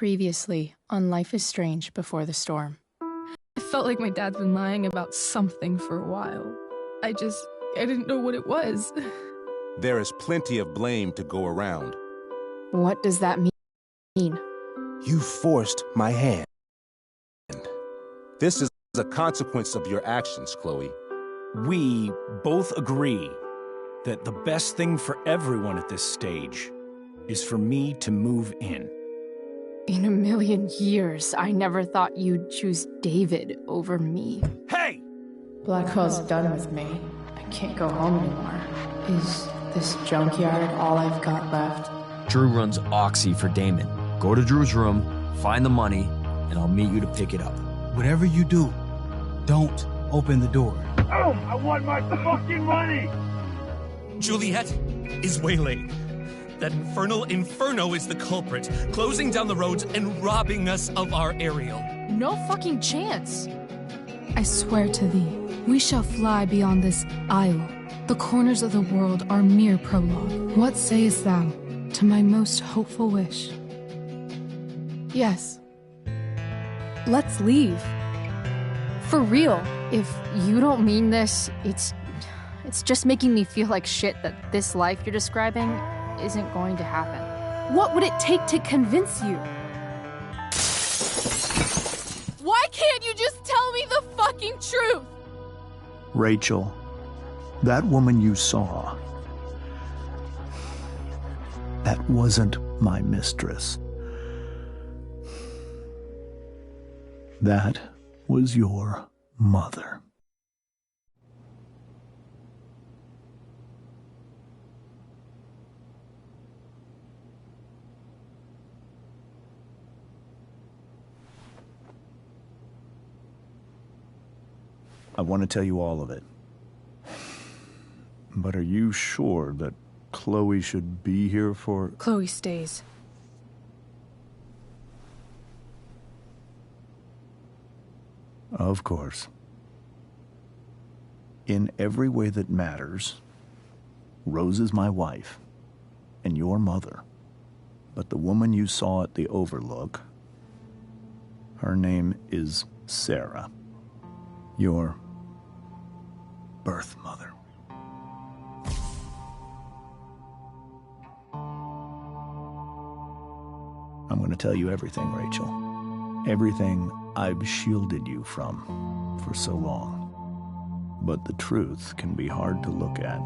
Previously on Life is Strange Before the Storm. I felt like my dad's been lying about something for a while. I didn't know what it was. There is plenty of blame to go around. What does that mean? You forced my hand. This is a consequence of your actions, Chloe. We both agree that the best thing for everyone at this stage is for me to move in. In a million years, I never thought you'd choose David over me. Hey! Blackwell's done with me. I can't go home anymore. Is this junkyard all I've got left? Drew runs Oxy for Damon. Go to Drew's room, find the money, and I'll meet you to pick it up. Whatever you do, don't open the door. Oh, I want my fucking money! Juliet is waylaid. That infernal Inferno is the culprit, closing down the roads and robbing us of our aerial. No fucking chance. I swear to thee, we shall fly beyond this isle. The corners of the world are mere prologue. What sayest thou to my most hopeful wish? Yes. Let's leave. For real. If you don't mean this, it's just making me feel like shit that this life you're describing isn't going to happen. What would it take to convince you? Why can't you just tell me the fucking truth? Rachel, that woman you saw, that wasn't my mistress. That was your mother. I want to tell you all of it. But are you sure that Chloe should be here for... Chloe stays. Of course. In every way that matters, Rose is my wife and your mother. But the woman you saw at the Overlook, her name is Sarah. Your birth mother. I'm going to tell you everything, Rachel. Everything I've shielded you from for so long. But the truth can be hard to look at.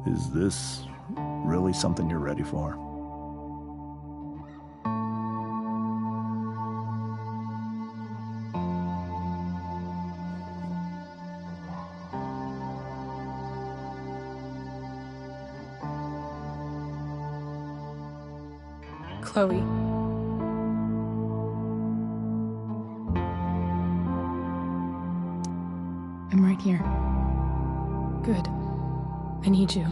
Is this really something you're ready for? Chloe. I'm right here. Good. I need you.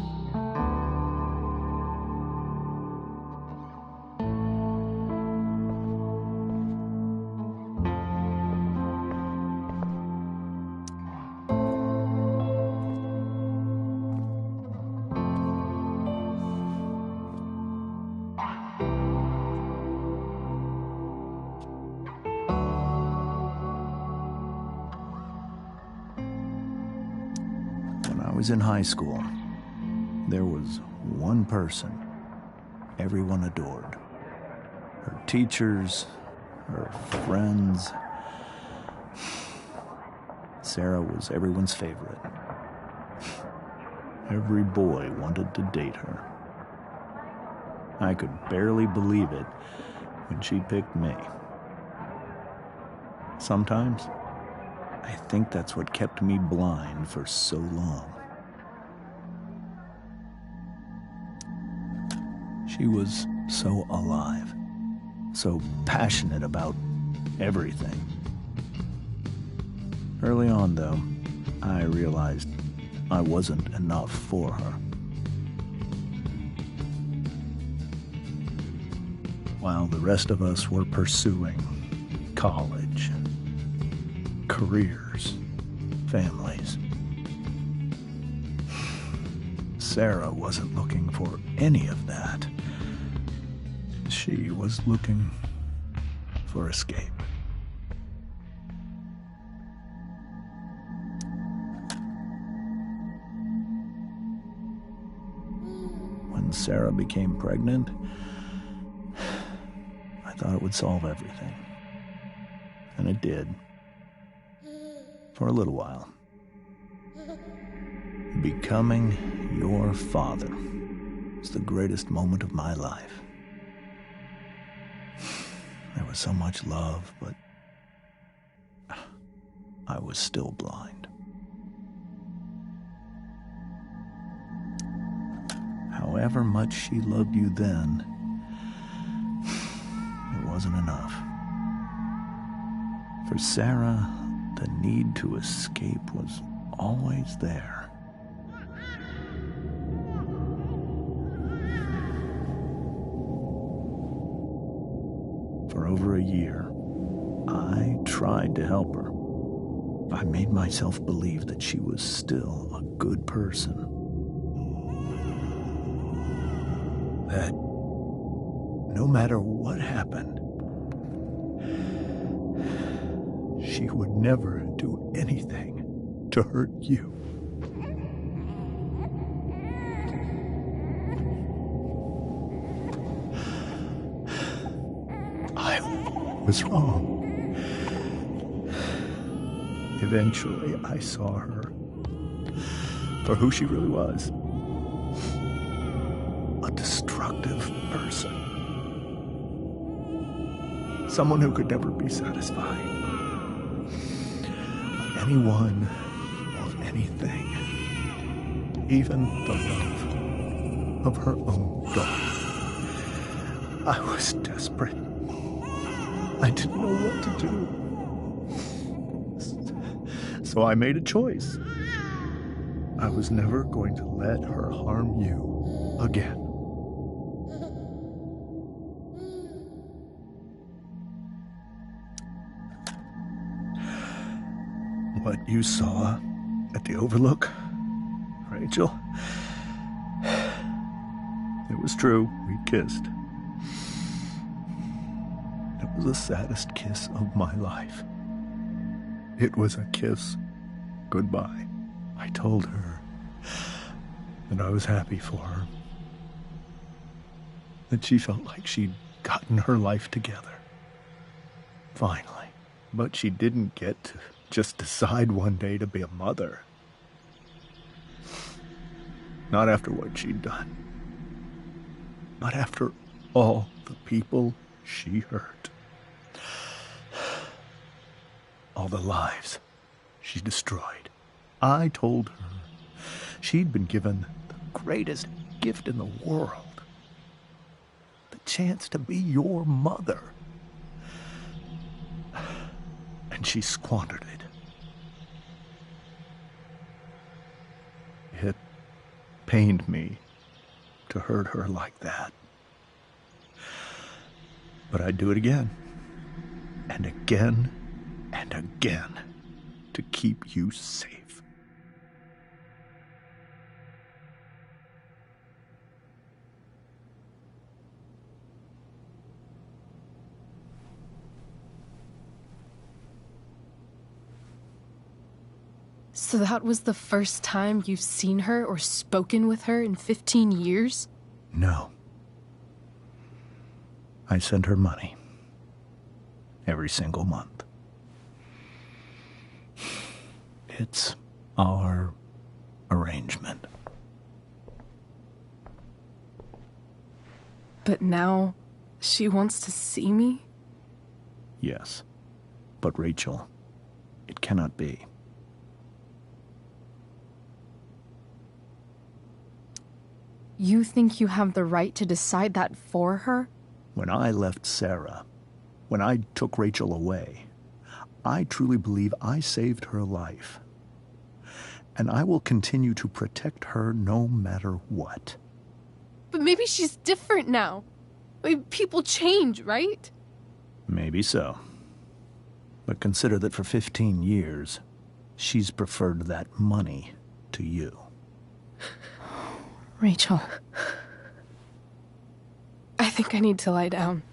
When I was in high school, there was one person everyone adored. Her teachers, her friends. Sarah was everyone's favorite. Every boy wanted to date her. I could barely believe it when she picked me. Sometimes, I think that's what kept me blind for so long. She was so alive, so passionate about everything. Early on, though, I realized I wasn't enough for her. While the rest of us were pursuing college, careers, families, Sarah wasn't looking for any of that. She She was looking for escape. When Sarah became pregnant, I thought it would solve everything. And it did. For a little while. Becoming your father was the greatest moment of my life. There was so much love, but I was still blind. However much she loved you then, it wasn't enough. For Sarah, the need to escape was always there. For over a year, I tried to help her. I made myself believe that she was still a good person. That no matter what happened, she would never do anything to hurt you. I was wrong. Eventually, I saw her for who she really was. A destructive person. Someone who could never be satisfied. With anyone or anything. Even the love of her own daughter. I was desperate. I didn't know what to do. So I made a choice. I was never going to let her harm you again. What you saw at the Overlook, Rachel, it was true. We kissed. It was the saddest kiss of my life. It was a kiss goodbye. I told her that I was happy for her. That she felt like she'd gotten her life together. Finally. But she didn't get to just decide one day to be a mother. Not after what she'd done. Not after all the people she hurt. All the lives she destroyed. I told her she'd been given the greatest gift in the world. The chance to be your mother. And she squandered it. It pained me to hurt her like that. But I'd do it again. And again. And again, to keep you safe. So that was the first time you've seen her or spoken with her in 15 years? No. I sent her money. Every single month. It's our arrangement. But now, she wants to see me? Yes. But Rachel, it cannot be. You think you have the right to decide that for her? When I left Sarah, when I took Rachel away, I truly believe I saved her life. And I will continue to protect her no matter what. But maybe she's different now. I mean, people change, right? Maybe so. But consider that for 15 years, she's preferred that money to you. Rachel. I think I need to lie down.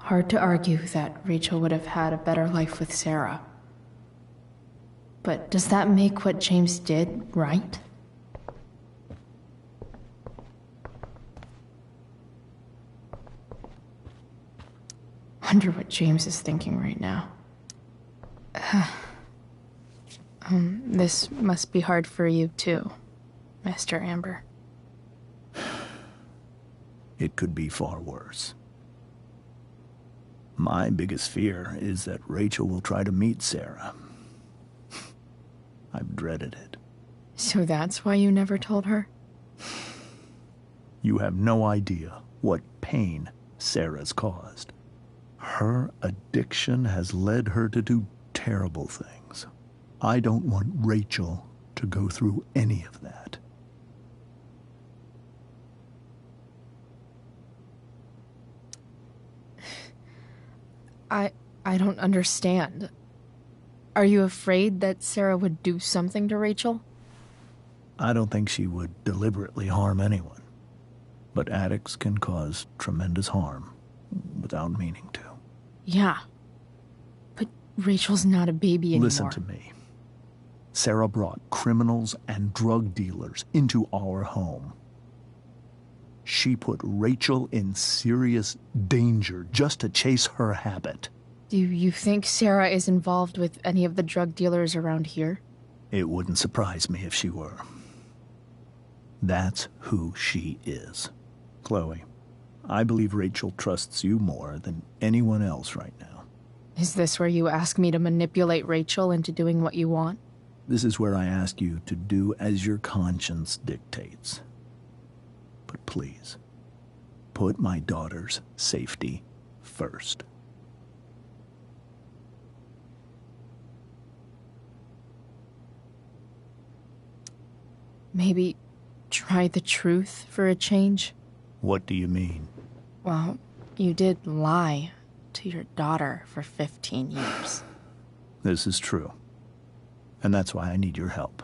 Hard to argue that Rachel would have had a better life with Sarah. But does that make what James did right? Wonder what James is thinking right now. This must be hard for you too, Mr. Amber. It could be far worse. My biggest fear is that Rachel will try to meet Sarah. I've dreaded it. So that's why you never told her? You have no idea what pain Sarah's caused. Her addiction has led her to do terrible things. I don't want Rachel to go through any of that. I don't understand. Are you afraid that Sarah would do something to Rachel? I don't think she would deliberately harm anyone. But addicts can cause tremendous harm without meaning to. Yeah. But Rachel's not a baby anymore. Listen to me. Sarah brought criminals and drug dealers into our home. She put Rachel in serious danger just to chase her habit. Do you think Sarah is involved with any of the drug dealers around here? It wouldn't surprise me if she were. That's who she is. Chloe, I believe Rachel trusts you more than anyone else right now. Is this where you ask me to manipulate Rachel into doing what you want? This is where I ask you to do as your conscience dictates. But please, put my daughter's safety first. Maybe try the truth for a change? What do you mean? Well, you did lie to your daughter for 15 years. This is true. And that's why I need your help.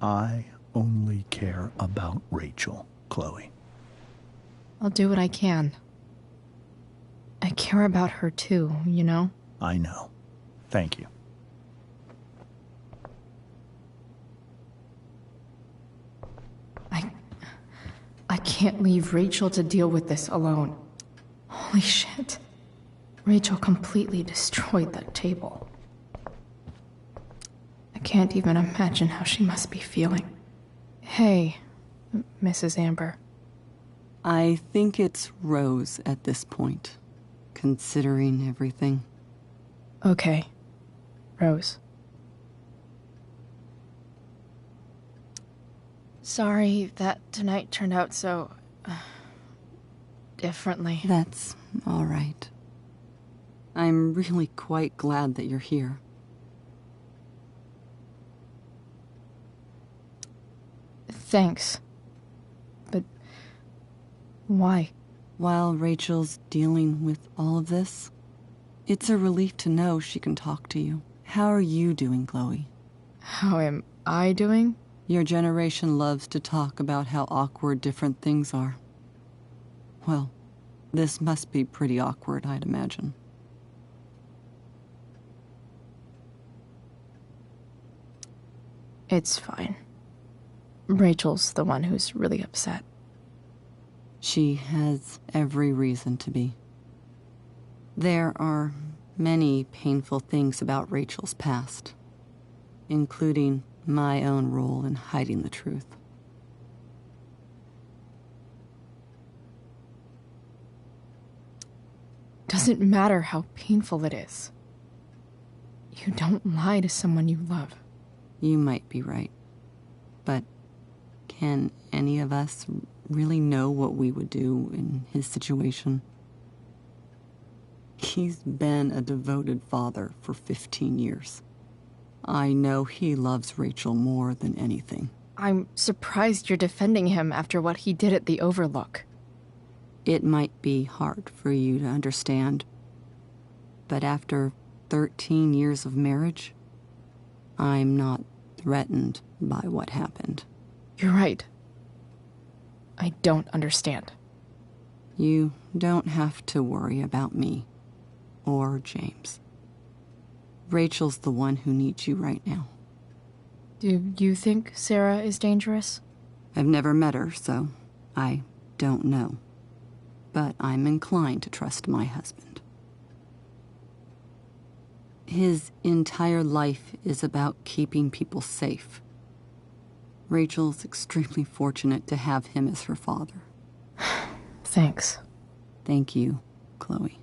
I only care about Rachel, Chloe. I'll do what I can. I care about her too, you know? I know. Thank you. I can't leave Rachel to deal with this alone. Holy shit. Rachel completely destroyed that table. I can't even imagine how she must be feeling. Hey, Mrs. Amber. I think it's Rose at this point, considering everything. Okay, Rose. Sorry that tonight turned out so... differently. That's all right. I'm really quite glad that you're here. Thanks. But... why? While Rachel's dealing with all of this, it's a relief to know she can talk to you. How are you doing, Chloe? How am I doing? Your generation loves to talk about how awkward different things are. Well, this must be pretty awkward, I'd imagine. It's fine. Rachel's the one who's really upset. She has every reason to be. There are many painful things about Rachel's past, including my own role in hiding the truth. Doesn't matter how painful it is. You don't lie to someone you love. You might be right, but can any of us really know what we would do in his situation? He's been a devoted father for 15 years. I know he loves Rachel more than anything. I'm surprised you're defending him after what he did at the Overlook. It might be hard for you to understand, but after 13 years of marriage, I'm not threatened by what happened. You're right. I don't understand. You don't have to worry about me or James. Rachel's the one who needs you right now. Do you think Sarah is dangerous? I've never met her, so I don't know. But I'm inclined to trust my husband. His entire life is about keeping people safe. Rachel's extremely fortunate to have him as her father. Thanks. Thank you, Chloe.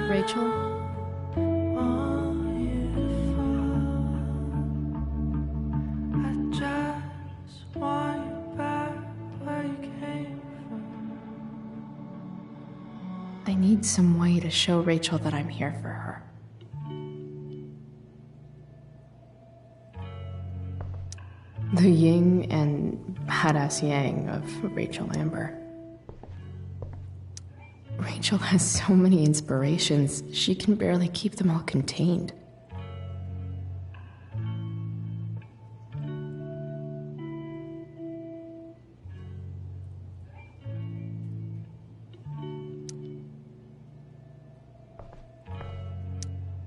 Rachel? I need some way to show Rachel that I'm here for her. The yin and badass yang of Rachel Amber. Rachel has so many inspirations, she can barely keep them all contained.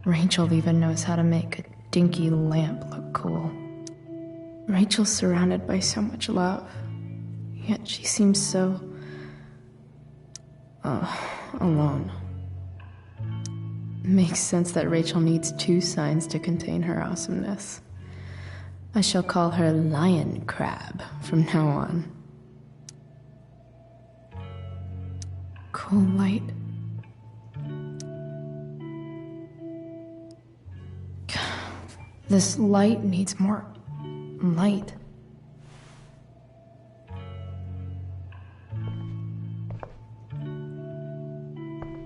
Rachel even knows how to make a dinky lamp look cool. Rachel's surrounded by so much love, yet she seems so... alone. Makes sense that Rachel needs 2 signs to contain her awesomeness. I shall call her Lion Crab from now on. Cool light. This light needs more light.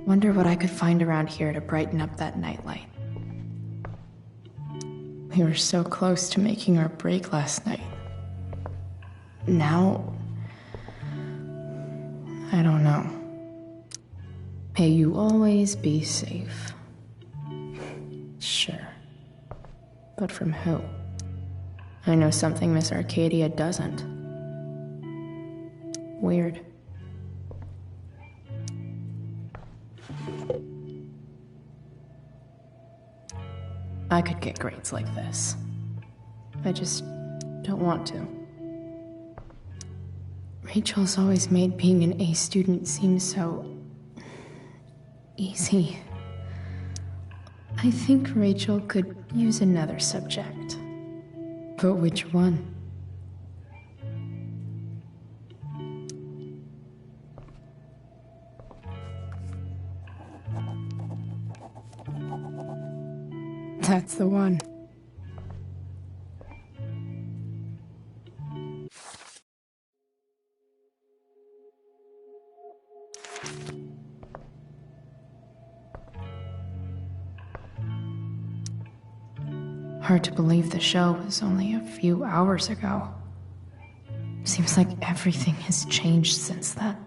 Wonder what I could find around here to brighten up that nightlight. We were so close to making our break last night. Now, I don't know. May you always be safe. Sure. But from who? I know something Miss Arcadia doesn't. Weird. I could get grades like this. I just don't want to. Rachel's always made being an A student seem so... easy. I think Rachel could use another subject. But which one? That's the one. Hard to believe the show was only a few hours ago. Seems like everything has changed since then.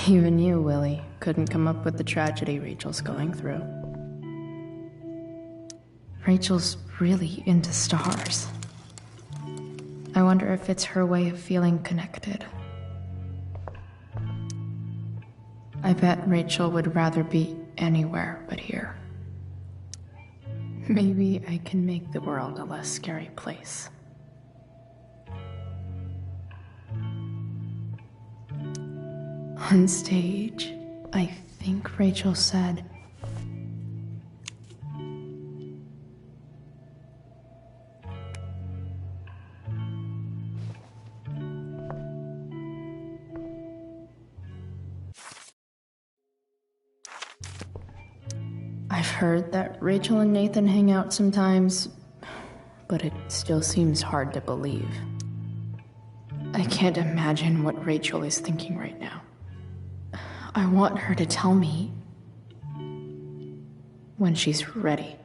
Even you, Willie, couldn't come up with the tragedy Rachel's going through. Rachel's really into stars. I wonder if it's her way of feeling connected. I bet Rachel would rather be anywhere but here. Maybe I can make the world a less scary place. On stage, I think Rachel said, I've heard that Rachel and Nathan hang out sometimes, but it still seems hard to believe. I can't imagine what Rachel is thinking right now. I want her to tell me when she's ready.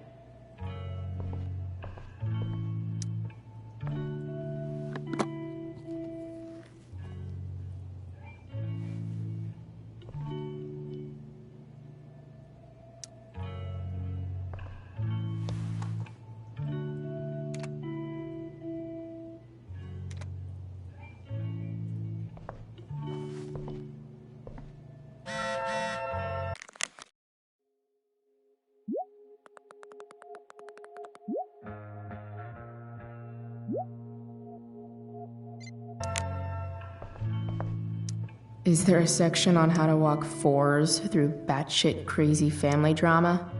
Is there a section on how to walk 4s through batshit crazy family drama?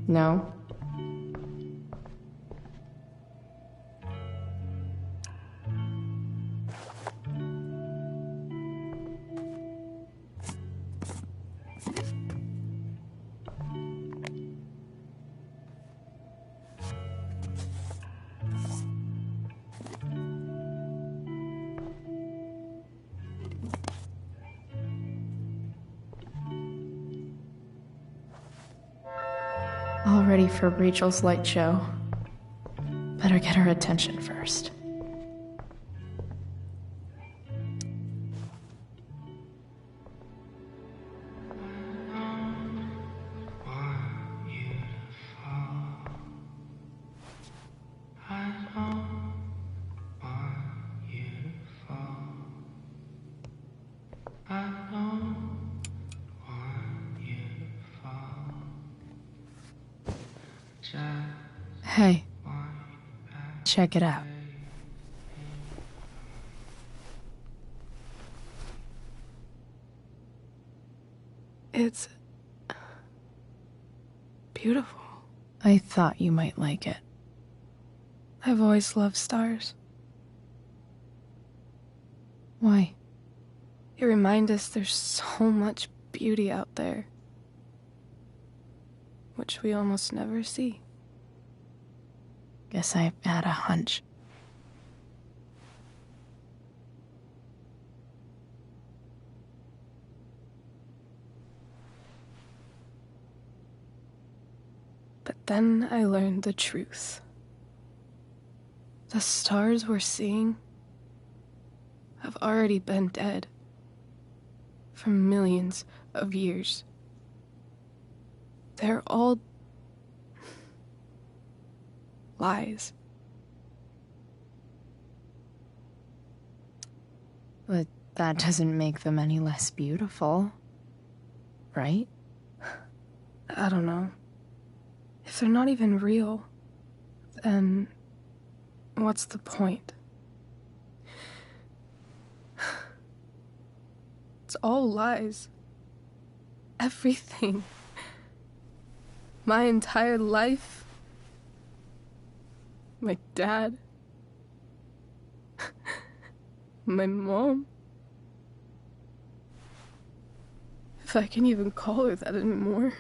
No? All ready for Rachel's light show. Better get her attention first. Hey, check it out. It's beautiful. I thought you might like it. I've always loved stars. Why? They remind us there's so much beauty out there, which we almost never see. Guess I had a hunch. But then I learned the truth. The stars we're seeing have already been dead for millions of years. They're all lies. But that doesn't make them any less beautiful, right? I don't know. If they're not even real, then what's the point? It's all lies. Everything. My entire life. My dad. My mom. If I can even call her that anymore.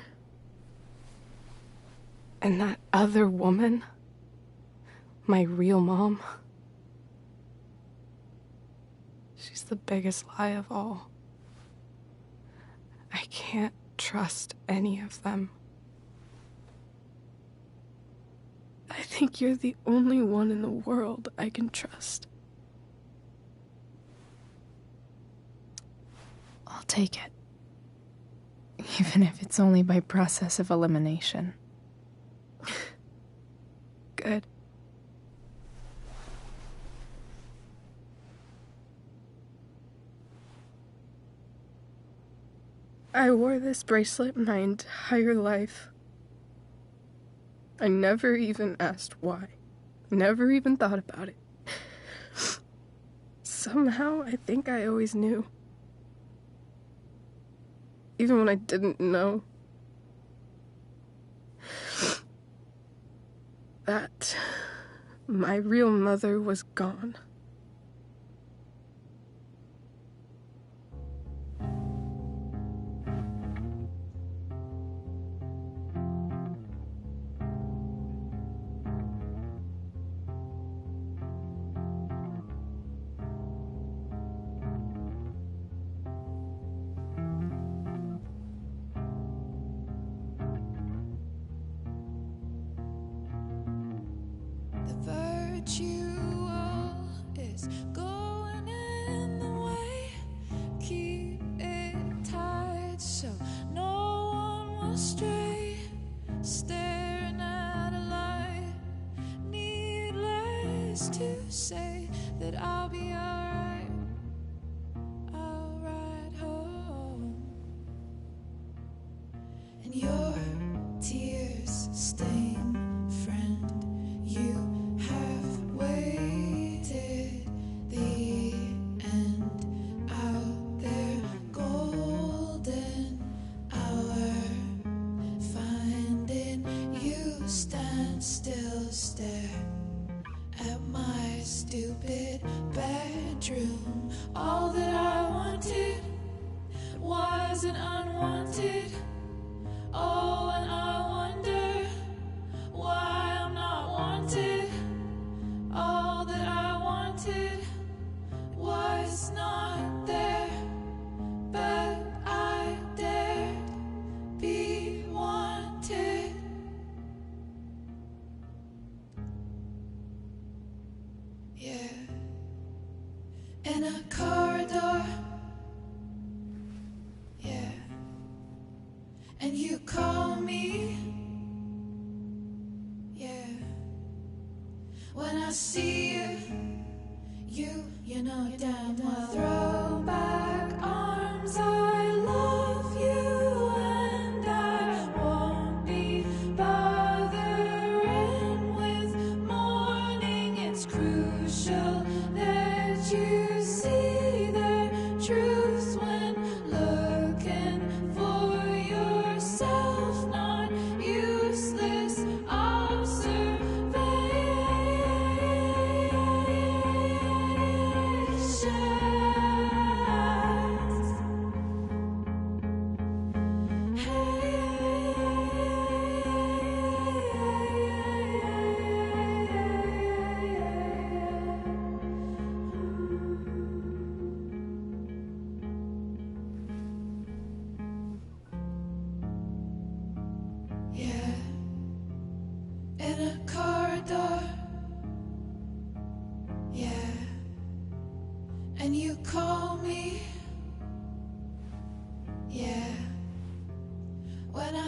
And that other woman, my real mom, she's the biggest lie of all. I can't trust any of them. I think you're the only one in the world I can trust. I'll take it. Even if it's only by process of elimination. Good. I wore this bracelet my entire life. I never even asked why. Never even thought about it. Somehow, I think I always knew. Even when I didn't know. That my real mother was gone. Is going in the way. Keep it tight so no one will stray. Staring at a light. Needless to say that I'll be alright. I'll ride home. And your tears stain, friend. You have waited the end out there, golden hour. Finding you stand still, stare at my stupid bedroom. All that I wanted wasn't unwanted. Oh, and I wonder why I'm not wanted. All that I wanted was not there, but I dared be wanted. Yeah, in a corridor. Yeah, and you call me. Yeah. When I see you know damn well. Throw back arms, I love you, and I won't be bothered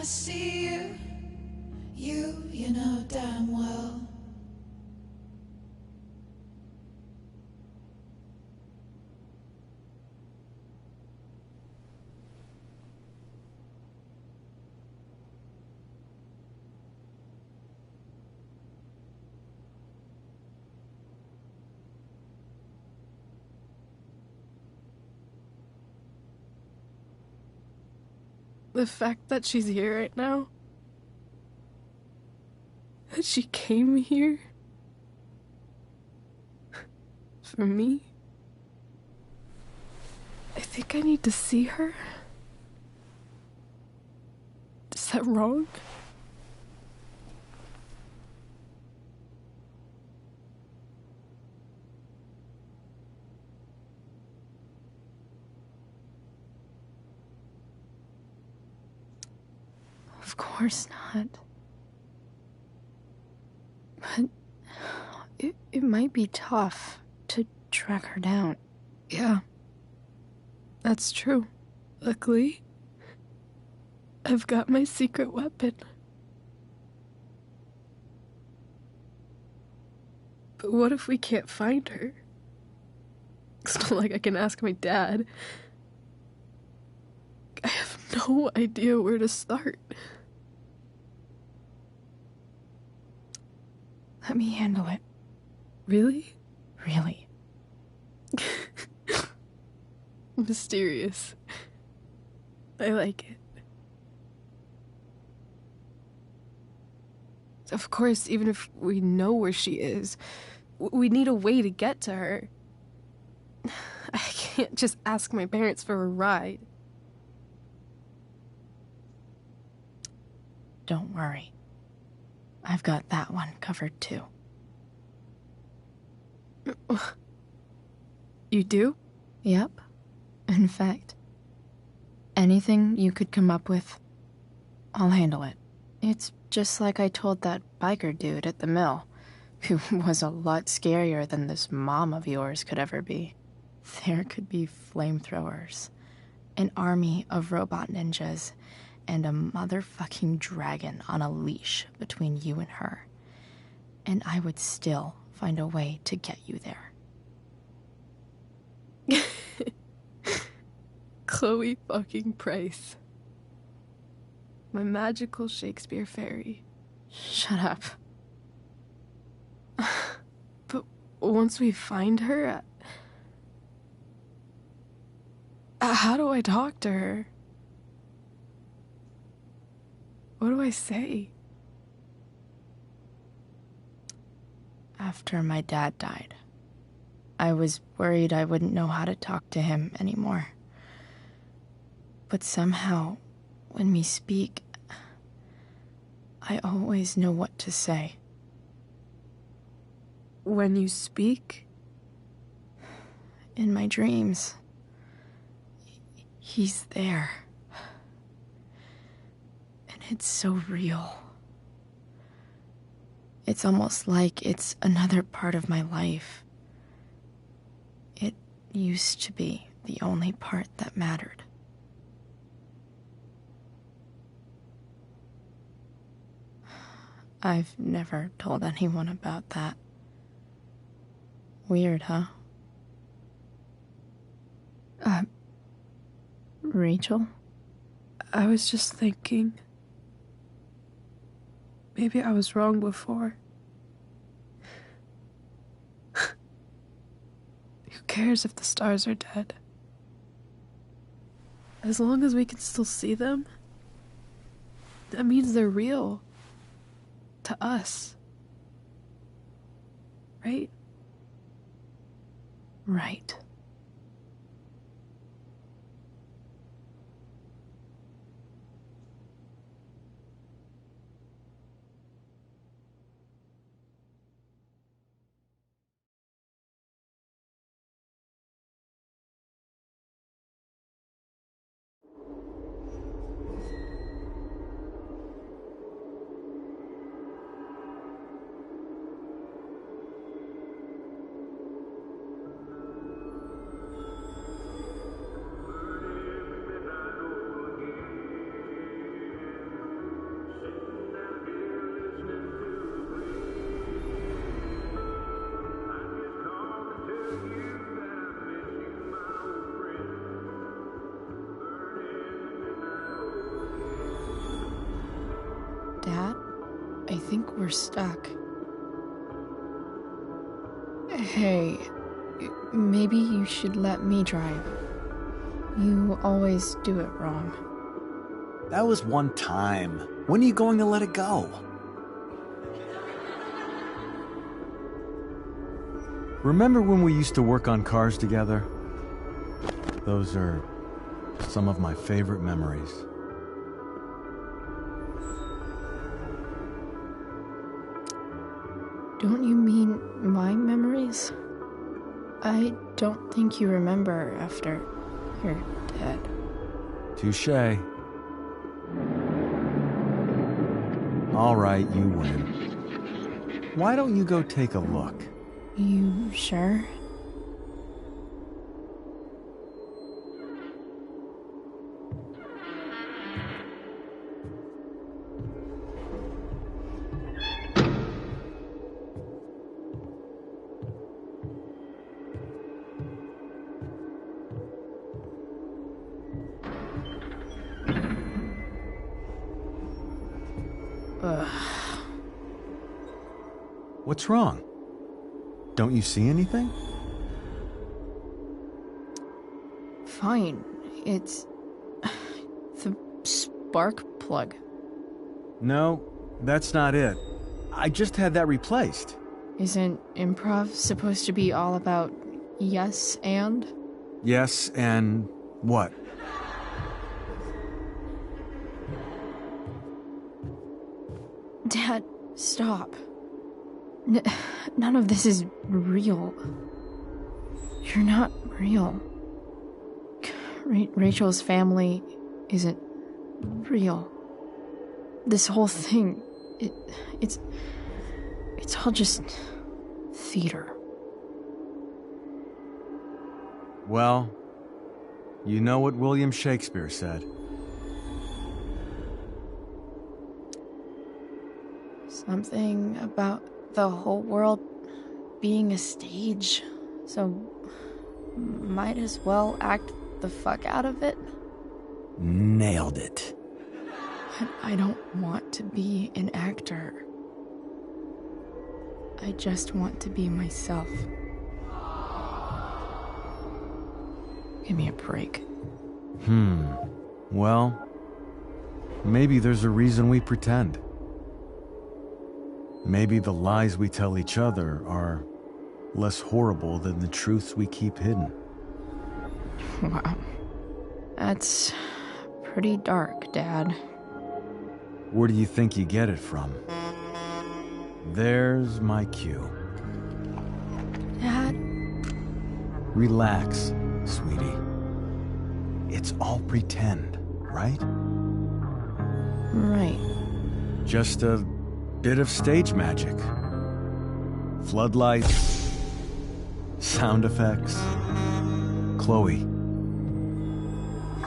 see you. You know damn well. The fact that she's here right now, that she came here for me, I think I need to see her. Is that wrong? Of course not. But it might be tough to track her down. Yeah, that's true. Luckily, I've got my secret weapon. But what if we can't find her? It's not like I can ask my dad. I have no idea where to start. Let me handle it. Really? Really. Mysterious. I like it. Of course, even if we know where she is, we need a way to get to her. I can't just ask my parents for a ride. Don't worry. I've got that one covered too. You do? Yep. In fact, anything you could come up with, I'll handle it. It's just like I told that biker dude at the mill, who was a lot scarier than this mom of yours could ever be. There could be flamethrowers, an army of robot ninjas, and a motherfucking dragon on a leash between you and her. And I would still find a way to get you there. Chloe fucking Price. My magical Shakespeare fairy. Shut up. But once we find her, how do I talk to her? What do I say? After my dad died, I was worried I wouldn't know how to talk to him anymore. But somehow, when we speak, I always know what to say. When you speak? In my dreams. He's there. And it's so real. It's almost like it's another part of my life. It used to be the only part that mattered. I've never told anyone about that. Weird, huh? Rachel? I was just thinking. Maybe I was wrong before. Who cares if the stars are dead? As long as we can still see them, that means they're real. To us. Right? Right. I think we're stuck. Hey, maybe you should let me drive. You always do it wrong. That was one time. When are you going to let it go? Remember when we used to work on cars together? Those are some of my favorite memories. Don't you mean my memories? I don't think you remember after you're dead. Touché. All right, you win. Why don't you go take a look? You sure? What's wrong? Don't you see anything? Fine. It's the spark plug. No, that's not it. I just had that replaced. Isn't improv supposed to be all about yes and? Yes, and what? Dad, stop. None of this is real. You're not real. Rachel's family isn't real. This whole thing, it's all just theater. Well, you know what William Shakespeare said. Something about the whole world being a stage, so might as well act the fuck out of it. Nailed it. But I don't want to be an actor. I just want to be myself. Give me a break. Well, maybe there's a reason we pretend. Maybe the lies we tell each other are less horrible than the truths we keep hidden. Wow. That's pretty dark, Dad. Where do you think you get it from? There's my cue. Dad? Relax, sweetie. It's all pretend, right? Right. Just a bit of stage magic. Floodlights, sound effects. Chloe,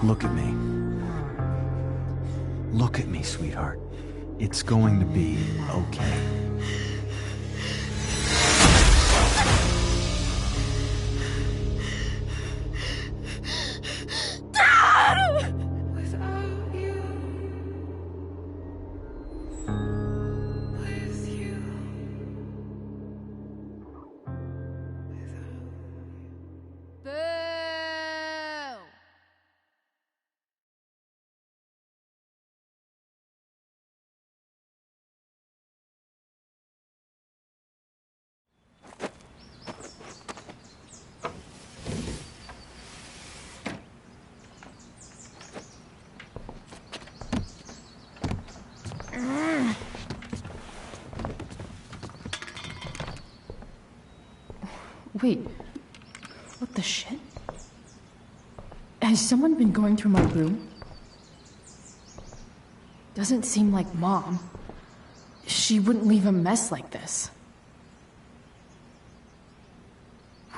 look at me. Look at me, sweetheart. It's going to be okay. Wait, what the shit? Has someone been going through my room? Doesn't seem like Mom. She wouldn't leave a mess like this.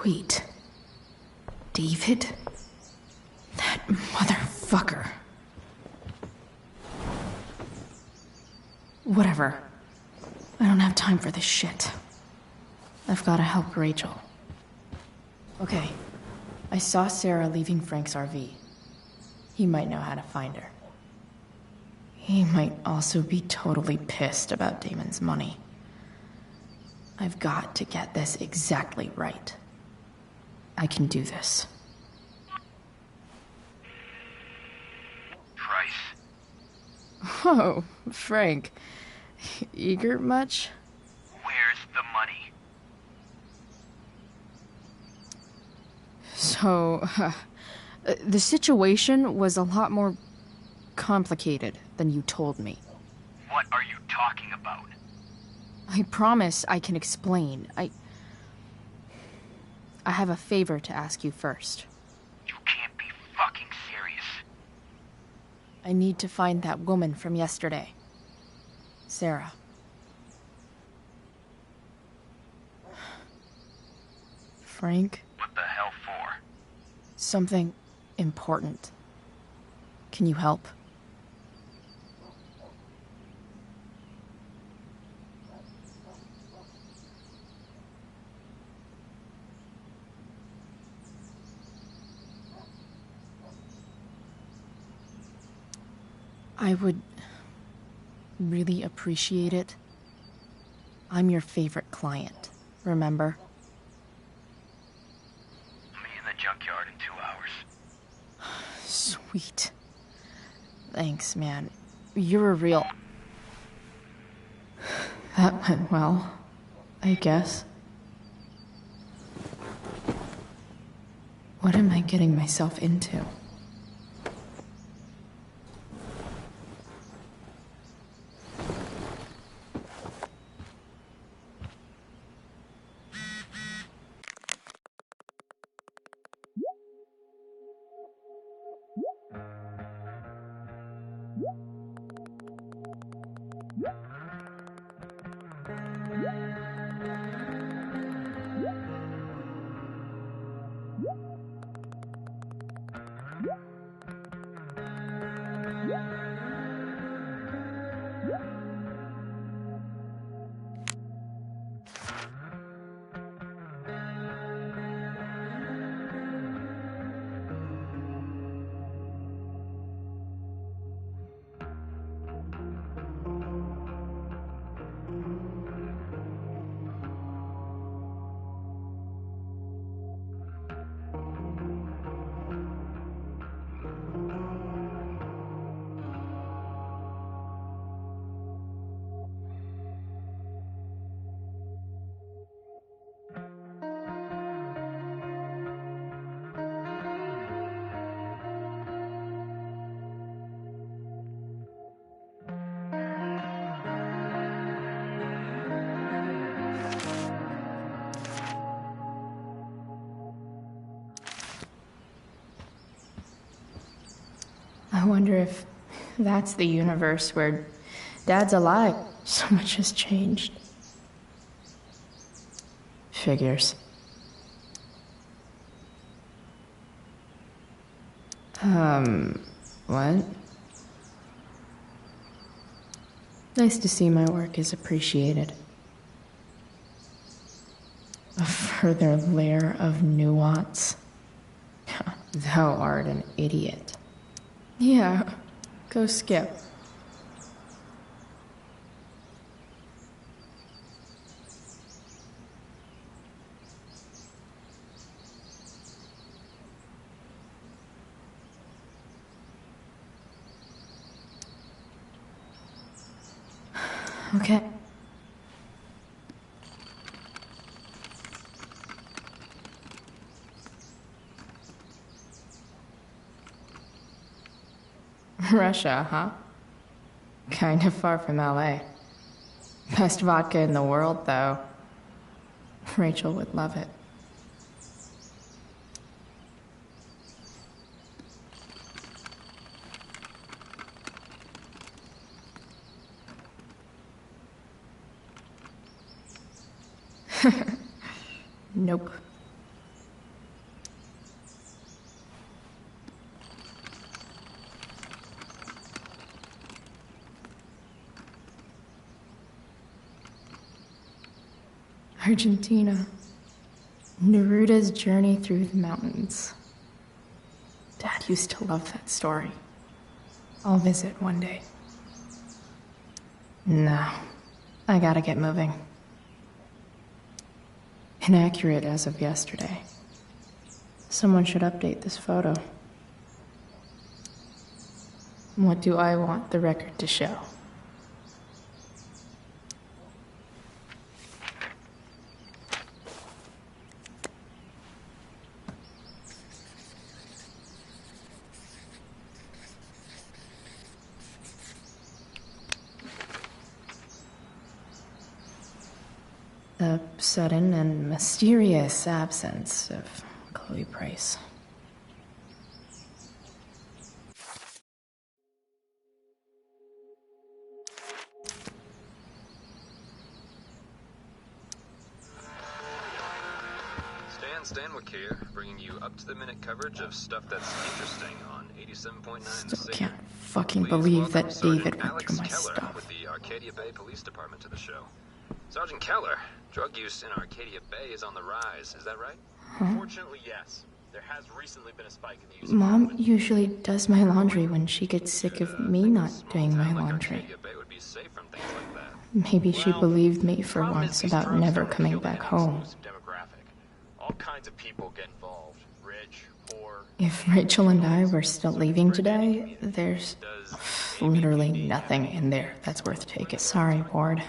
Wait. David? That motherfucker. Whatever. I don't have time for this shit. I've gotta help Rachel. Okay. I saw Sarah leaving Frank's RV. He might know how to find her. He might also be totally pissed about Damon's money. I've got to get this exactly right. I can do this. Price. Oh, Frank. Eager much? Where's the money? So, the situation was a lot more complicated than you told me. What are you talking about? I promise I can explain. I have a favor to ask you first. You can't be fucking serious. I need to find that woman from yesterday. Sarah. Frank? What the hell for? Something important. Can you help? I would really appreciate it. I'm your favorite client, remember? Meet in the junkyard in 2 hours. Sweet. Thanks, man. You're a real... That went well, I guess. What am I getting myself into? I wonder if that's the universe where Dad's alive. So much has changed. Figures. What? Nice to see my work is appreciated. A further layer of nuance. Thou art an idiot. Yeah, go skip. Okay. Russia, huh? Kind of far from LA. Best vodka in the world, though. Rachel would love it. Nope. Argentina. Neruda's journey through the mountains. Dad used to love that story. I'll visit one day. No. I gotta get moving. Inaccurate as of yesterday. Someone should update this photo. What do I want the record to show? The sudden and mysterious absence of Chloe Price. Stanwyck here, bringing you up-to-the-minute coverage of stuff that's interesting on 87.9 The Still City. can't fucking believe that David went through my stuff. With the Arcadia Bay Police Department to the show. Sergeant Keller, drug use in Arcadia Bay is on the rise, is that right? Unfortunately, yes. There has recently been a spike in the use Mom usually does my laundry when she gets sick of me not doing my laundry. Maybe she believed me for once about never coming back home. All kinds of people get involved. Rich, poor. If Rachel and I were still leaving today, there's literally nothing in there that's worth taking. Sorry, Ward.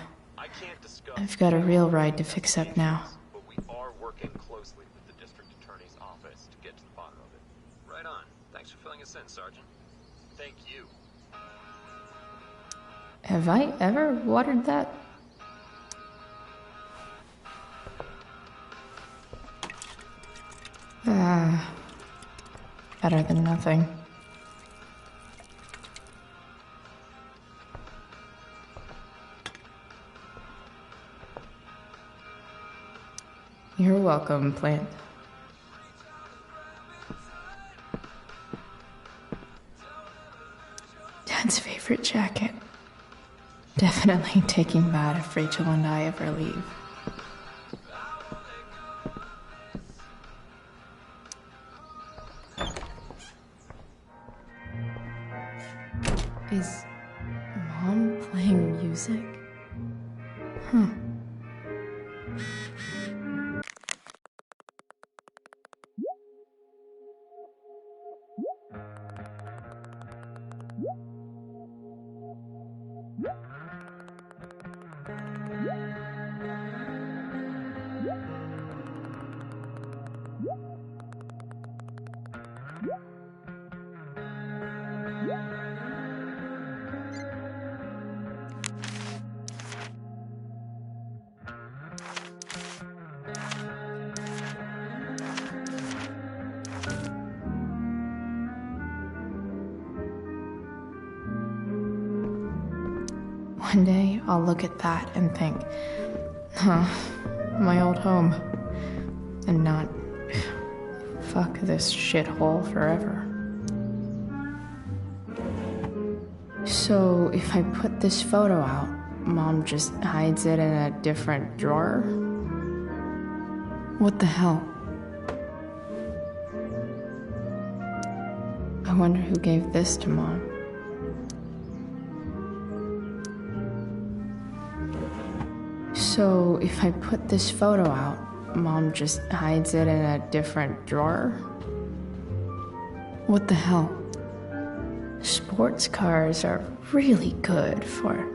I've got a real ride to fix up now. But we are working closely with the district attorney's office to get to the bottom of it. Right on. Thanks for filling us in, Sergeant. Thank you. Have I ever watered that? Better than nothing. You're welcome, plant. Dad's favorite jacket. Definitely taking that if Rachel and I ever leave. Is Mom playing music? Huh. One day, I'll look at that and think, huh, my old home. And not, fuck this shithole forever. So, if I put this photo out, Mom just hides it in a different drawer? What the hell? I wonder who gave this to Mom. So, if I put this photo out, Mom just hides it in a different drawer? What the hell? Sports cars are really good for...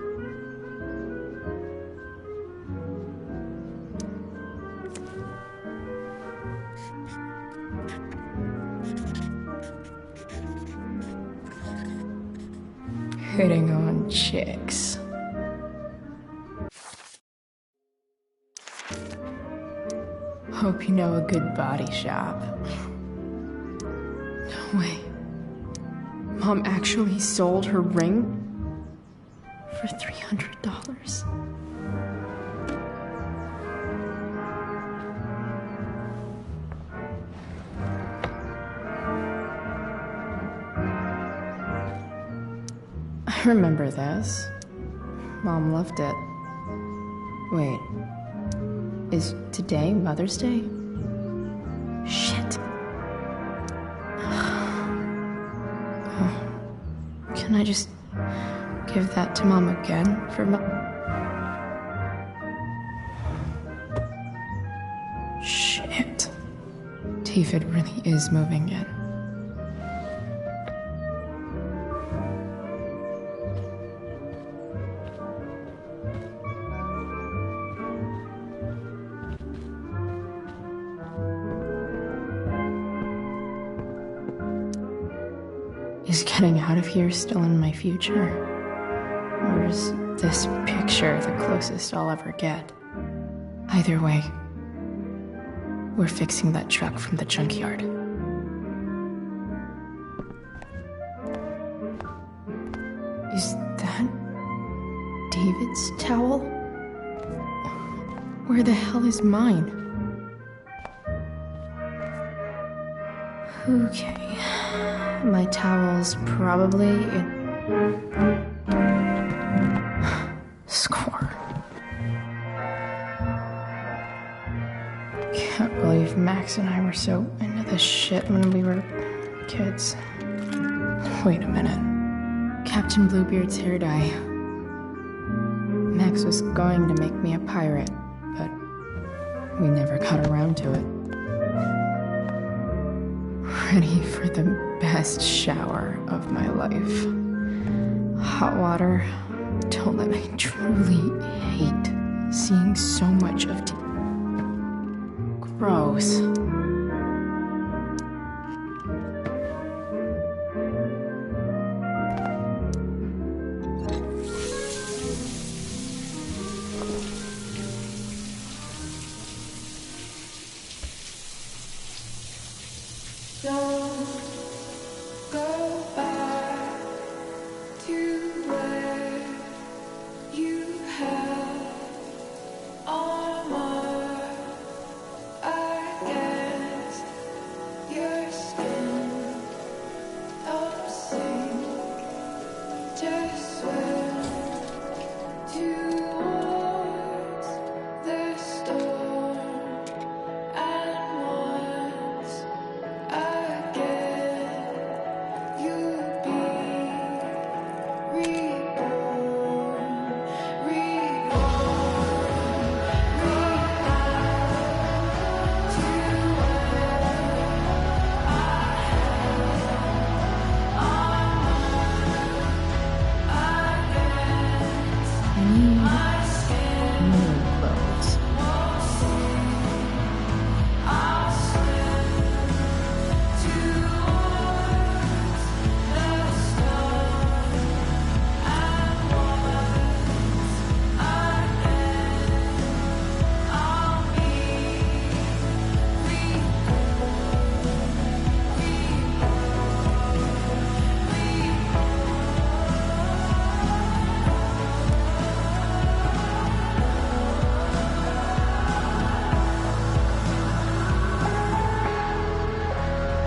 hitting on chicks. Hope you know a good body shop. No way. Mom actually sold her ring for $300. I remember this. Mom loved it. Wait. Is today Mother's Day? Shit. Can I just give that to Mom again for Shit. David really is moving in. Is getting out of here still in my future? Or is this picture the closest I'll ever get? Either way, we're fixing that truck from the junkyard. Is that David's towel? Where the hell is mine? Okay. My towel's probably in... Score. Can't believe Max and I were so into this shit when we were kids. Wait a minute. Captain Bluebeard's hair dye. Max was going to make me a pirate, but we never got around to it. Ready for the best shower of my life. Hot water. Don't let me truly hate seeing so much of gross. Don't go back to where you had armor against your skin. Don't sink, just swim towards the storm. And once again, you'll be reborn, New clothes.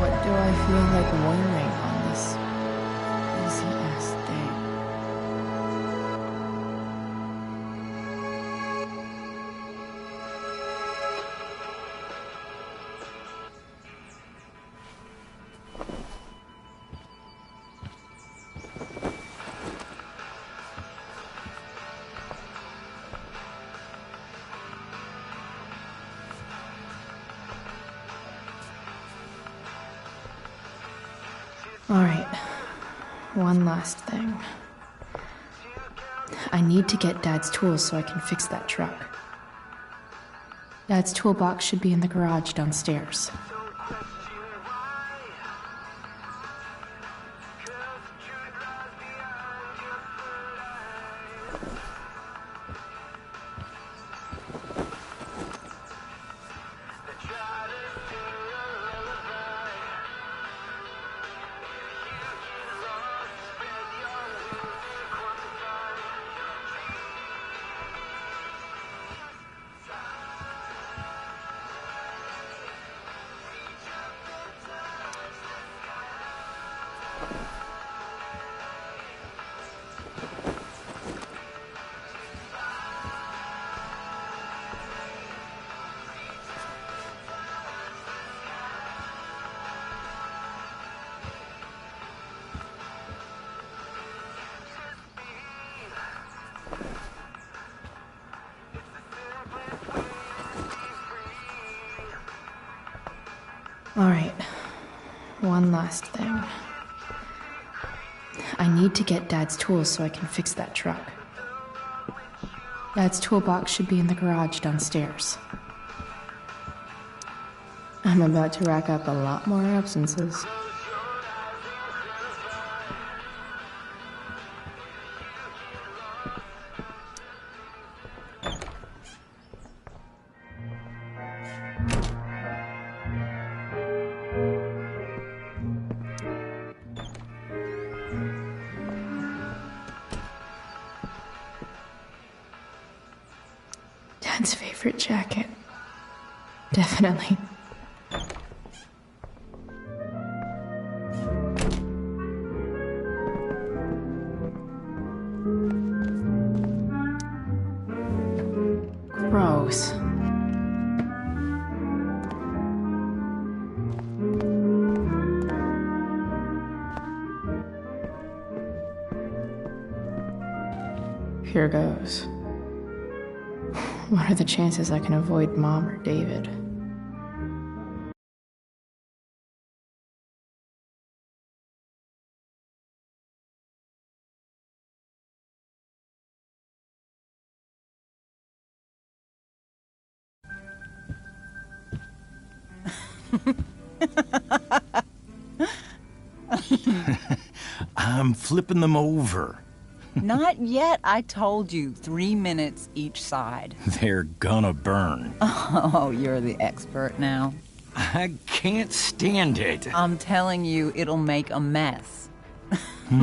What do I feel like wearing on this easy ass day? Alright, one last thing. I need to get Dad's tools so I can fix that truck. Dad's toolbox should be in the garage downstairs. Alright, one last thing. I need to get Dad's tools so I can fix that truck. Dad's toolbox should be in the garage downstairs. I'm about to rack up a lot more absences. Dad's favorite jacket. Definitely. Gross. Here goes. What are the chances I can avoid Mom or David? I'm flipping them over. Not yet. I told you, 3 minutes each side. They're gonna burn. Oh, you're the expert now. I can't stand it. I'm telling you, it'll make a mess. You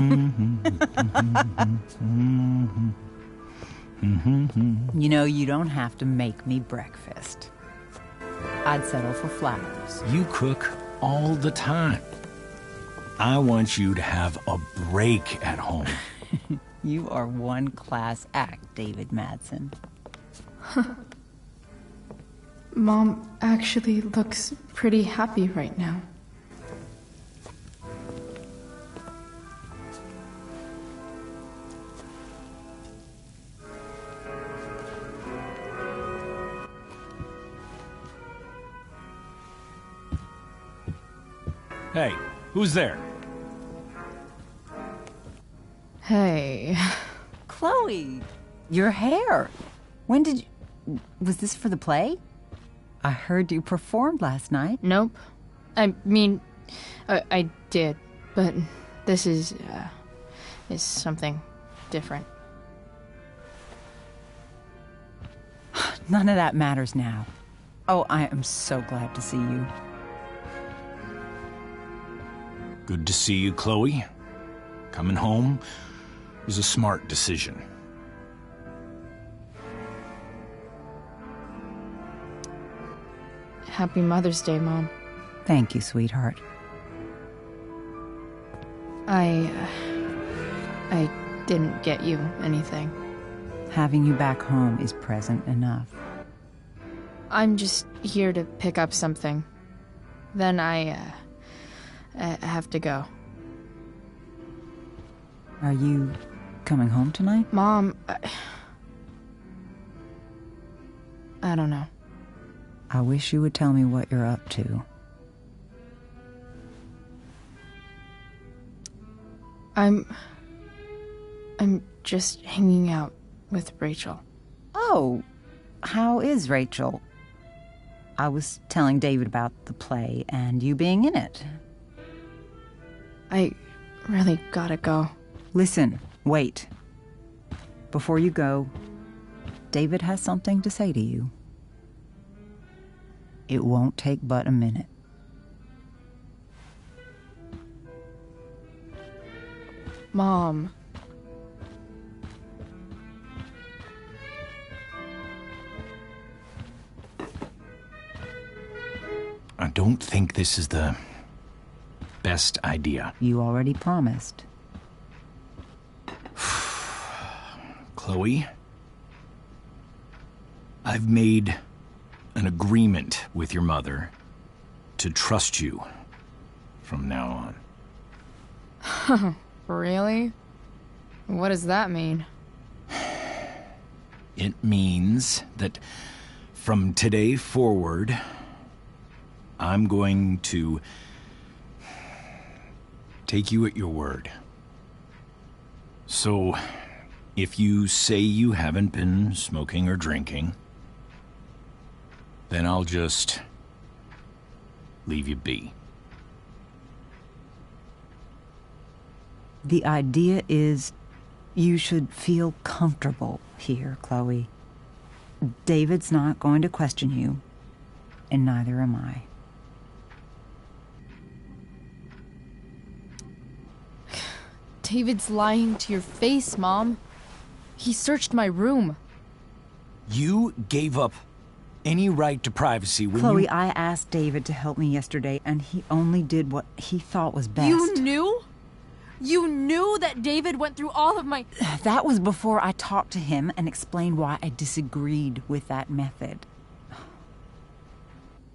know, you don't have to make me breakfast. I'd settle for flowers. You cook all the time. I want you to have a break at home. You are one class act, David Madsen. Mom actually looks pretty happy right now. Hey, who's there? Hey. Chloe, your hair. When did you... Was this for the play? I heard you performed last night. Nope. I mean, I did, but this is something different. None of that matters now. Oh, I am so glad to see you. Good to see you, Chloe. Coming home was a smart decision. Happy Mother's Day, Mom. Thank you, sweetheart. I didn't get you anything. Having you back home is present enough. I'm just here to pick up something. Then I have to go. Are you coming home tonight? Mom, I don't know. I wish you would tell me what you're up to. I'm just hanging out with Rachel. Oh, how is Rachel? I was telling David about the play and you being in it. I really gotta go. Listen, wait. Before you go, David has something to say to you. It won't take but a minute. Mom. I don't think this is the best idea. You already promised. Chloe, I've made an agreement with your mother to trust you from now on. Really? What does that mean? It means that from today forward, I'm going to take you at your word. So, if you say you haven't been smoking or drinking, then I'll just leave you be. The idea is you should feel comfortable here, Chloe. David's not going to question you, and neither am I. David's lying to your face, Mom. He searched my room. You gave up any right to privacy when Chloe, you... I asked David to help me yesterday, and he only did what he thought was best. You knew? You knew that David went through all of my... That was before I talked to him and explained why I disagreed with that method.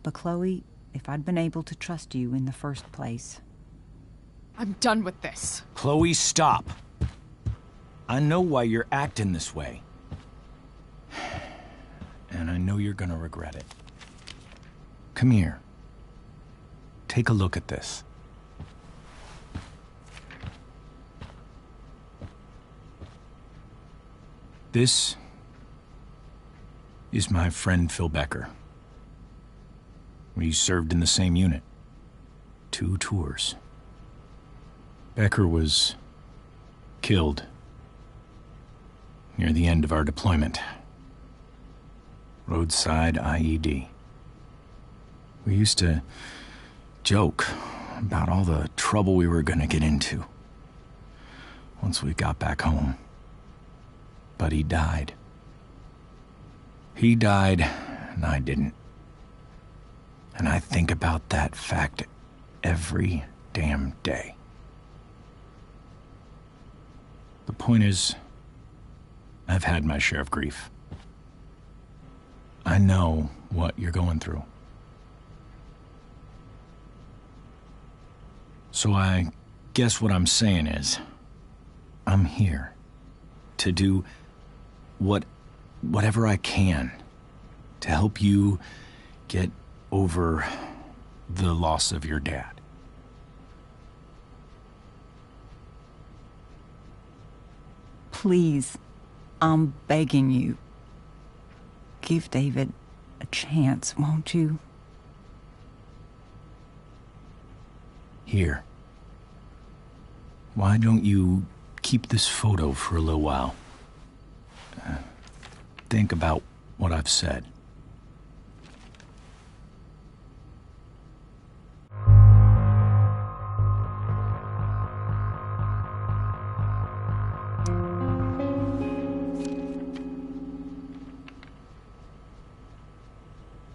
But Chloe, if I'd been able to trust you in the first place... I'm done with this. Chloe, stop. I know why you're acting this way. And I know you're gonna regret it. Come here. Take a look at this. This is my friend Phil Becker. We served in the same unit. 2 tours. Becker was killed near the end of our deployment. Roadside IED. We used to joke about all the trouble we were gonna get into once we got back home. But he died. He died, and I didn't. And I think about that fact every damn day. The point is, I've had my share of grief. I know what you're going through. So I guess what I'm saying is, I'm here to do whatever I can to help you get over the loss of your dad. Please, I'm begging you. Give David a chance, won't you? Here. Why don't you keep this photo for a little while? Think about what I've said.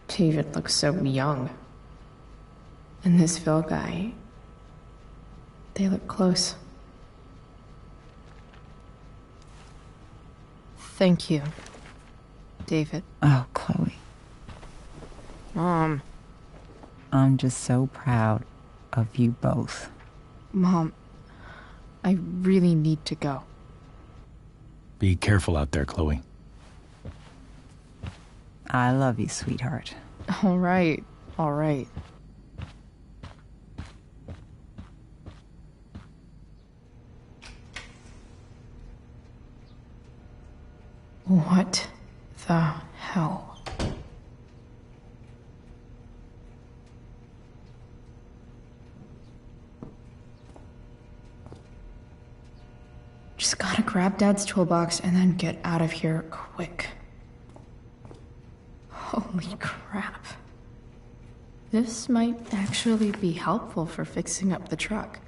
David looks so young. And this Phil guy, they look close. Thank you, David. Oh, Chloe. Mom. I'm just so proud of you both. Mom, I really need to go. Be careful out there, Chloe. I love you, sweetheart. All right, all right. What the hell? Just gotta grab Dad's toolbox and then get out of here quick. Holy crap. This might actually be helpful for fixing up the truck.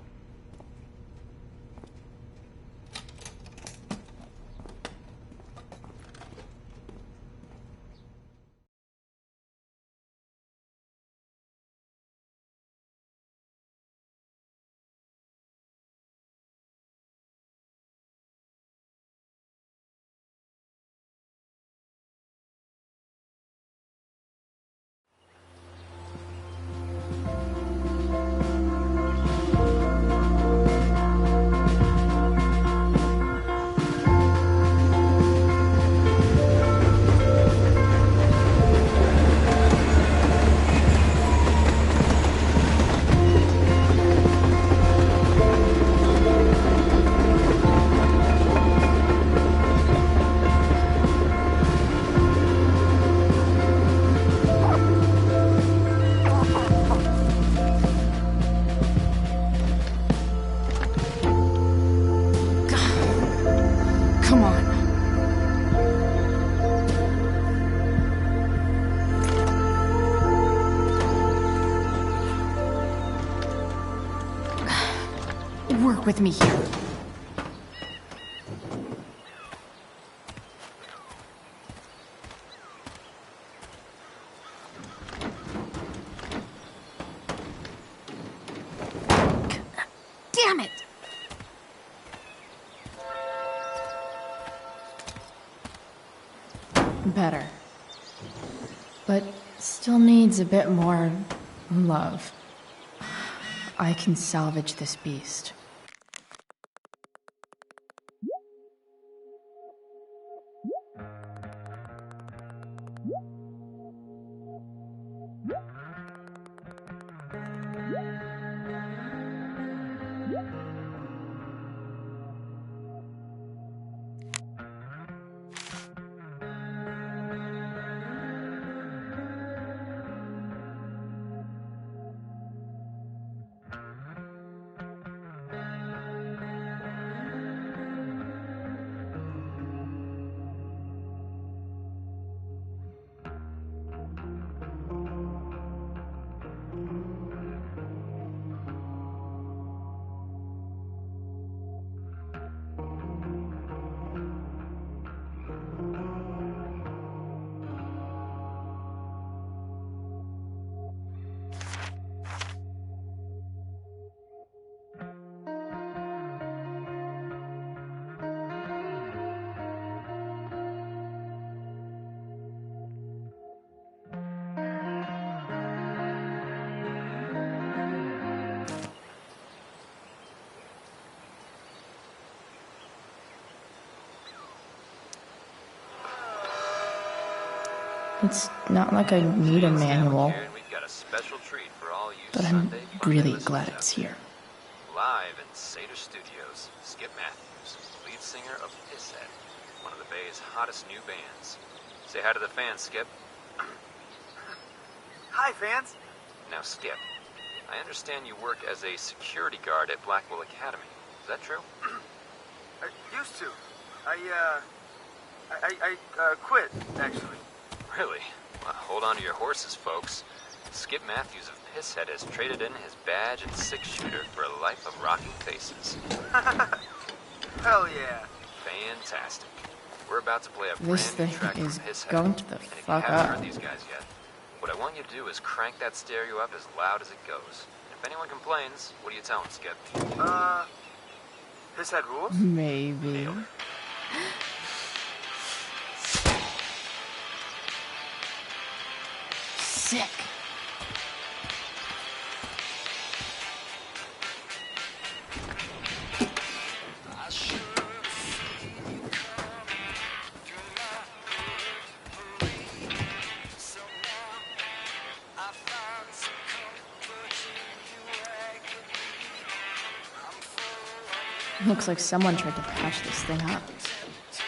with me here. Damn it! Better. But still needs a bit more love. I can salvage this beast. It's not like I need a manual, We've got a special treat for all you but I'm Sunday really listeners glad out it's there. here. Live in Seder Studios, Skip Matthews, lead singer of Pisshead, one of the Bay's hottest new bands. Say hi to the fans, Skip. Hi, fans. Now, Skip, I understand you work as a security guard at Blackwell Academy. Is that true? I used to. I quit, actually. Really? Well, hold on to your horses, folks. Skip Matthews of Pisshead has traded in his badge and six-shooter for a life of rocking faces. Hell yeah. Fantastic. We're about to play a This brand new thing track is from Pisshead. going to the and if you fuck haven't up. heard these guys yet, what I want you to do is crank that stereo up as loud as it goes. And if anyone complains, what do you tell them, Skip? Pisshead rules? Maybe. Sick. Looks like someone tried to patch this thing up.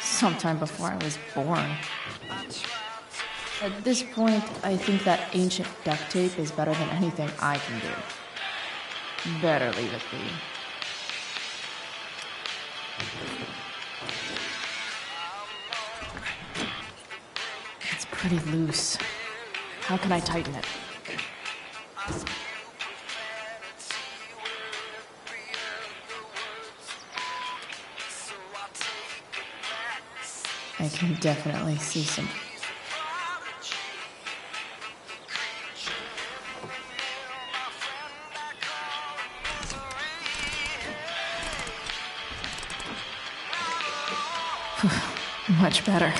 Sometime before I was born. At this point, I think that ancient duct tape is better than anything I can do. Better leave it be. It's pretty loose. How can I tighten it? I can definitely see some. Much better.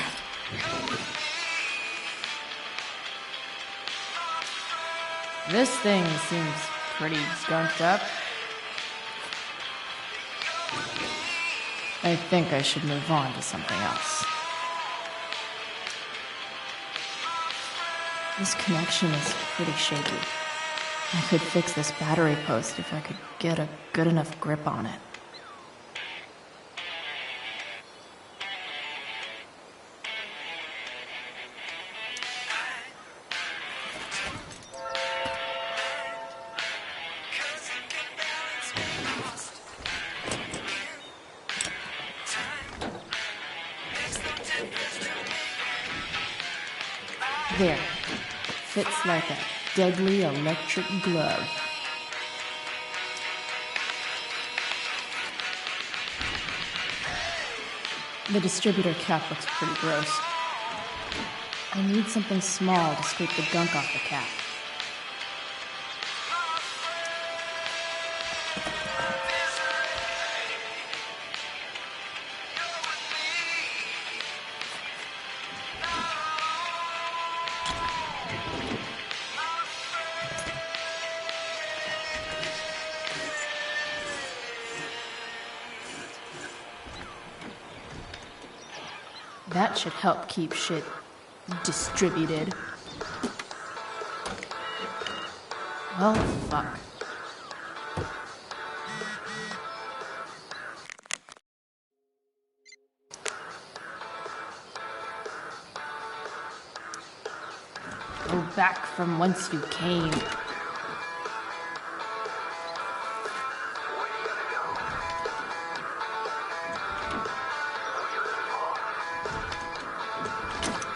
This thing seems pretty gunked up. I think I should move on to something else. This connection is pretty shaky. I could fix this battery post if I could get a good enough grip on it. There. Fits like a deadly electric glove. The distributor cap looks pretty gross. I need something small to scrape the gunk off the cap. That should help keep shit distributed. Well, fuck. Go back from whence you came.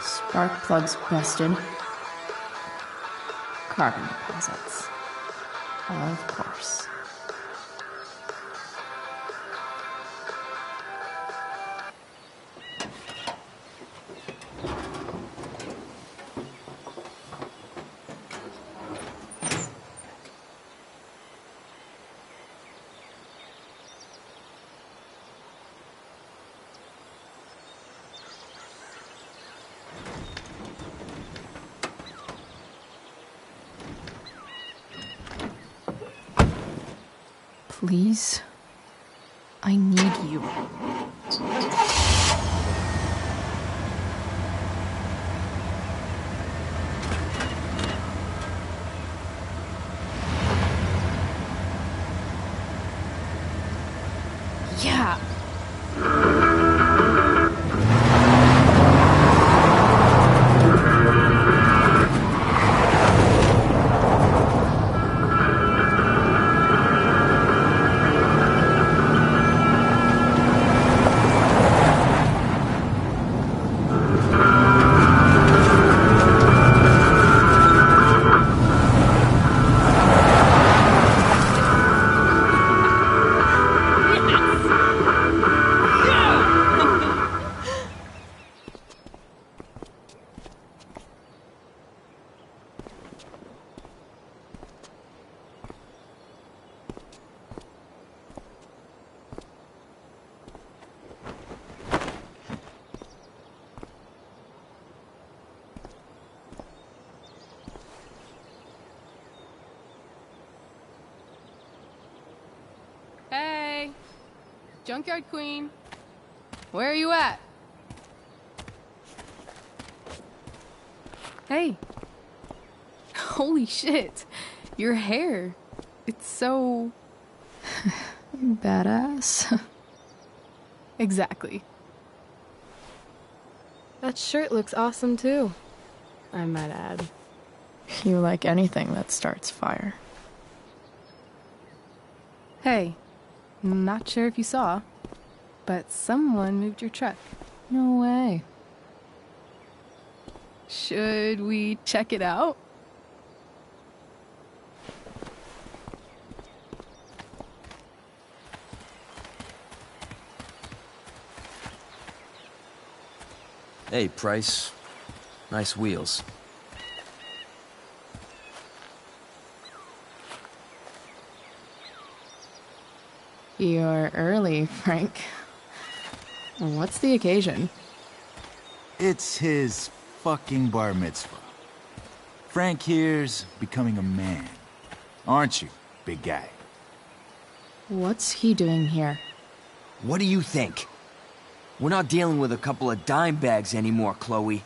Spark plugs busted. Carbon deposits. Of course. Please, I need you. Yeah. Hey! Junkyard Queen! Where are you at? Hey! Holy shit! Your hair! It's so... badass. Exactly. That shirt looks awesome too, I might add. You like anything that starts fire. Hey, not sure if you saw, but someone moved your truck. No way. Should we check it out? Hey, Price. Nice wheels. You're early, Frank. What's the occasion? It's his fucking bar mitzvah. Frank here's becoming a man. Aren't you, big guy? What's he doing here? What do you think? We're not dealing with a couple of dime bags anymore, Chloe.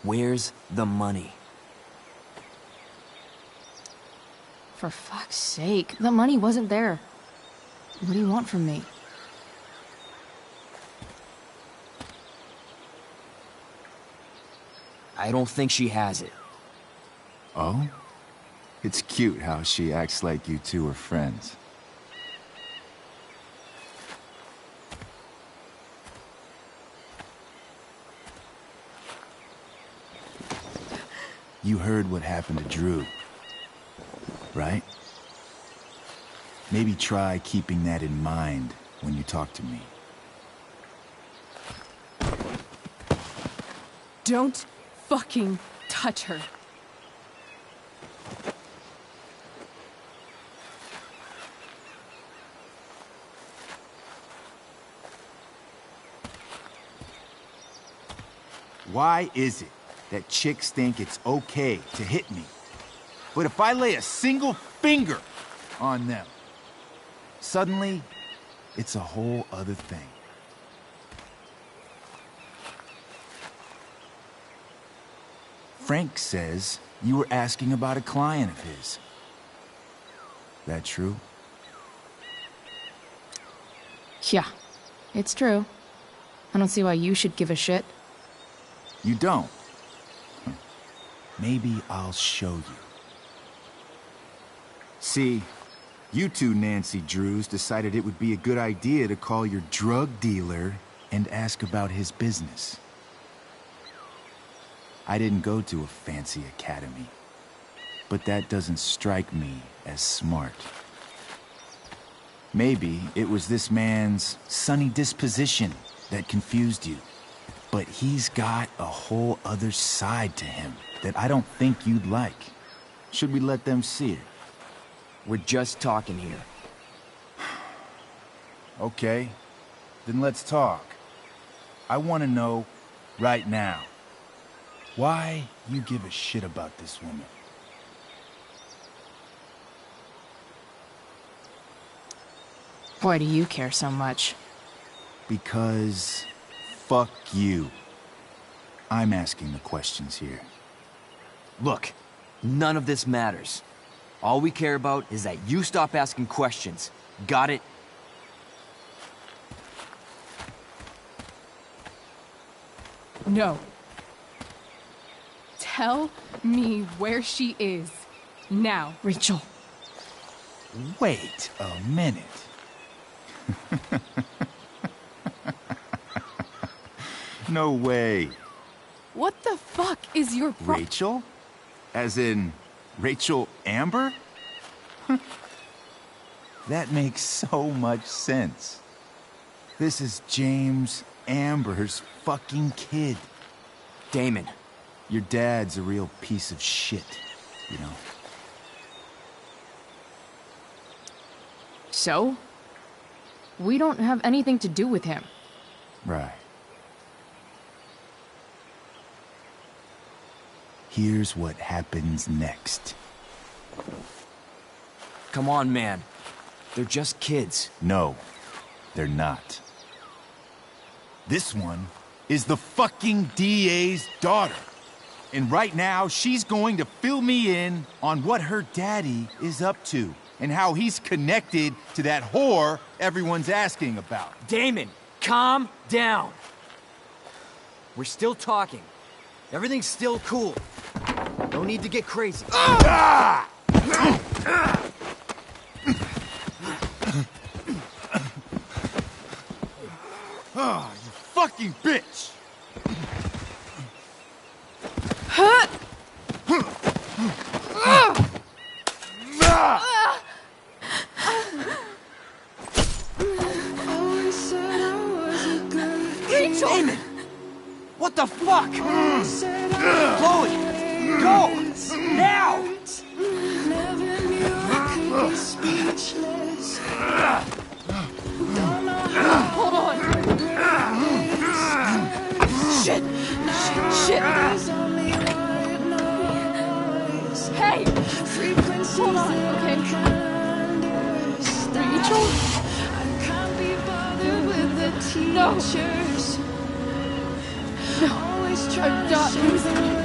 Where's the money? For fuck's sake, the money wasn't there. What do you want from me? I don't think she has it. Oh? It's cute how she acts like you two are friends. You heard what happened to Drew, right? Maybe try keeping that in mind when you talk to me. Don't fucking touch her. Why is it that chicks think it's okay to hit me? But if I lay a single finger on them, suddenly, it's a whole other thing. Frank says you were asking about a client of his. That true? Yeah, it's true. I don't see why you should give a shit. You don't? Maybe I'll show you. See, you two Nancy Drews decided it would be a good idea to call your drug dealer and ask about his business. I didn't go to a fancy academy, but that doesn't strike me as smart. Maybe it was this man's sunny disposition that confused you, but he's got a whole other side to him that I don't think you'd like. Should we let them see it? We're just talking here. Okay, then let's talk. I want to know right now why you give a shit about this woman. Why do you care so much? Because fuck you. I'm asking the questions here. Look, none of this matters. All we care about is that you stop asking questions. Got it? No. Tell me where she is. Now. Rachel. Wait a minute. No way. What the fuck is your Rachel? As in, Rachel Amber? That makes so much sense. This is James Amber's fucking kid. Damon. Your dad's a real piece of shit, you know. So? We don't have anything to do with him. Right. Here's what happens next. Come on, man. They're just kids. No, they're not. This one is the fucking DA's daughter. And right now, she's going to fill me in on what her daddy is up to and how he's connected to that whore everyone's asking about. Damon, calm down. We're still talking. Everything's still cool. No need to get crazy. Ah! Oh, you fucking bitch! Rachel! Damon! What the fuck? Chloe! Go! Now! Hold on! Shit! Shit! Hey! Hold on, okay? Rachel? No! No! I'm not losing you.